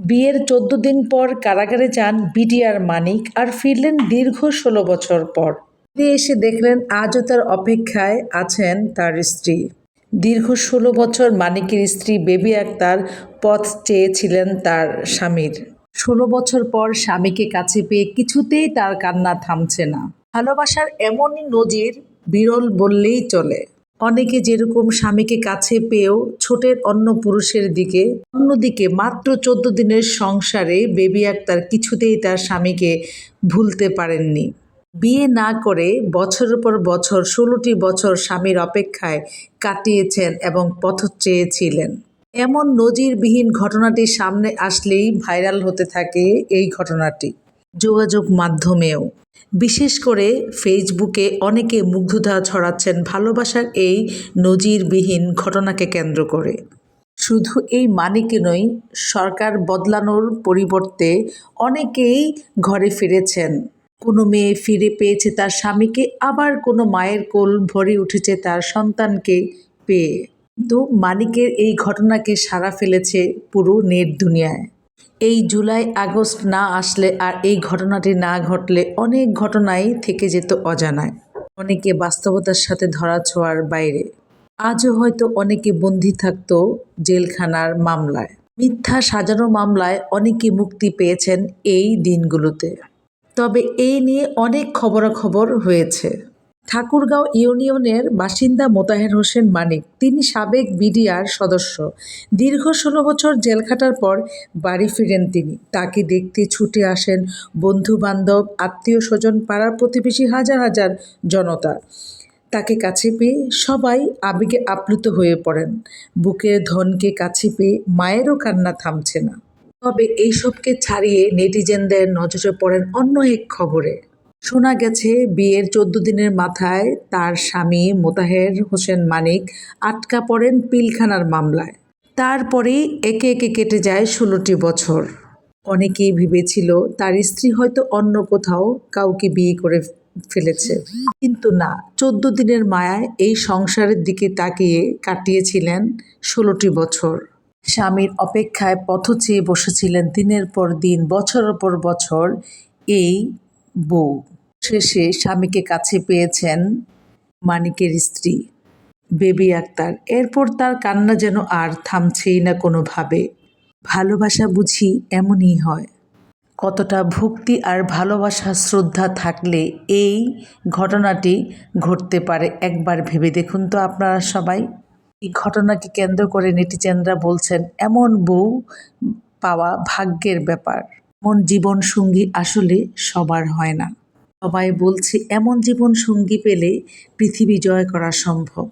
বিয়ের ১৪ দিন পর কারাগারে যান বিডিআর মানিক আর ফিরলেন দীর্ঘ ১৬ বছর পর। ফিরে এসে দেখলেন আজও তার অপেক্ষায় আছেন তার স্ত্রী। দীর্ঘ ১৬ বছর মানিকের স্ত্রী বেবি আক্তার পথ চেয়েছিলেন তার স্বামীর। ১৬ বছর পর স্বামীকে কাছে পেয়ে কিছুতেই তার কান্না থামছে না। ভালোবাসার এমনই নজির বিরল বললেই চলে। অনেকে যেরকম স্বামীকে কাছে পেয়েও ছোটের অন্য পুরুষের দিকে, অন্যদিকে মাত্র ১৪ দিনের সংসারে বেবি আক্তার কিছুতেই তার স্বামীকে ভুলতে পারেননি। বিয়ে না করে বছরের পর বছর ১৬টি বছর স্বামীর অপেক্ষায় কাটিয়েছেন এবং পথ চেয়েছিলেন। এমন নজিরবিহীন ঘটনাটি সামনে আসলেই ভাইরাল হতে থাকে এই ঘটনাটি যোগাযোগ মাধ্যমেও। বিশেষ করে ফেসবুকে অনেকে মুগ্ধতা ছড়াচ্ছেন ভালোবাসার এই নজিরবিহীন ঘটনাকে কেন্দ্র করে। শুধু এই মানিকে নয়, সরকার বদলানোর পরিবর্তে অনেকেই ঘরে ফিরেছেন। কোনো মেয়ে ফিরে পেয়েছে তার স্বামীকে, আবার কোনো মায়ের কোল ভরে উঠেছে তার সন্তানকে পেয়ে। কিন্তু মানিকের এই ঘটনাকে সাড়া ফেলেছে পুরো নেট দুনিয়ায়। এই জুলাই আগস্ট না আসলে আর এই ঘটনাটি না ঘটলে অনেক ঘটনাই থেকে যেত অজানায়, অনেকে বাস্তবতার সাথে ধরাছোঁয়ার বাইরে। আজও হয়তো অনেকে বন্দী থাকত জেলখানার মামলায়, মিথ্যা সাজানো মামলায় অনেকে মুক্তি পেয়েছেন এই দিনগুলোতে। তবে এই নিয়ে অনেক খবরাখবর হয়েছে। ঠাকুরগাঁও ইউনিয়নের বাসিন্দা মোতাহের হোসেন মানিক, তিনি সাবেক বিডিআর সদস্য। দীর্ঘ ১৬ বছর জেল খাটার পর বাড়ি ফিরেন তিনি। তাকে দেখতে ছুটে আসেন বন্ধু-বান্ধব, আত্মীয়-স্বজন, পাড়ার প্রতিবেশী, হাজার হাজার জনতা। তাকে কাছে পেয়ে সবাই আবেগে আপ্লুত হয়ে পড়েন। বুকের ধনকে কাছে পেয়ে মায়েরও কান্না থামছে না। তবে এইসবকে ছাড়িয়ে নেটিজেনদের নজরে পড়েন অন্য এক খবরে। শোনা গেছে বিয়ের ১৪ দিনের মাথায় তার স্বামী মোতাহের হোসেন মানিক আটকা পড়েন পিলখানার মামলায়। তারপরেই একে একে কেটে যায় ১৬টি বছর। অনেকেই ভেবেছিল তার স্ত্রী হয়তো অন্য কোথাও কাউকে বিয়ে করে ফেলেছে, কিন্তু না, ১৪ দিনের মায়ায় এই সংসারের দিকে তাকিয়ে কাটিয়েছিলেন ১৬টি বছর। স্বামীর অপেক্ষায় পথ চেয়ে বসেছিলেন দিনের পর দিন, বছরের পর বছর এই বউ। শেষে স্বামীকে কাছে পেয়েছেন মানিকের স্ত্রী বেবি আক্তার। এরপর তার কান্না যেন আর থামছেই না কোনোভাবে। ভালোবাসা বুঝি এমনই হয়। কতটা ভক্তি আর ভালোবাসা, শ্রদ্ধা থাকলে এই ঘটনাটি ঘটতে পারে একবার ভেবে দেখুন তো আপনারা সবাই। এই ঘটনাকে কেন্দ্র করে নেটিজেনরা বলছেন এমন বউ পাওয়া ভাগ্যের ব্যাপার। এমন জীবন সঙ্গী আসলে সবার হয় না। সবাই বলছে এমন জীবন সঙ্গী পেলে পৃথিবী জয় করা সম্ভব।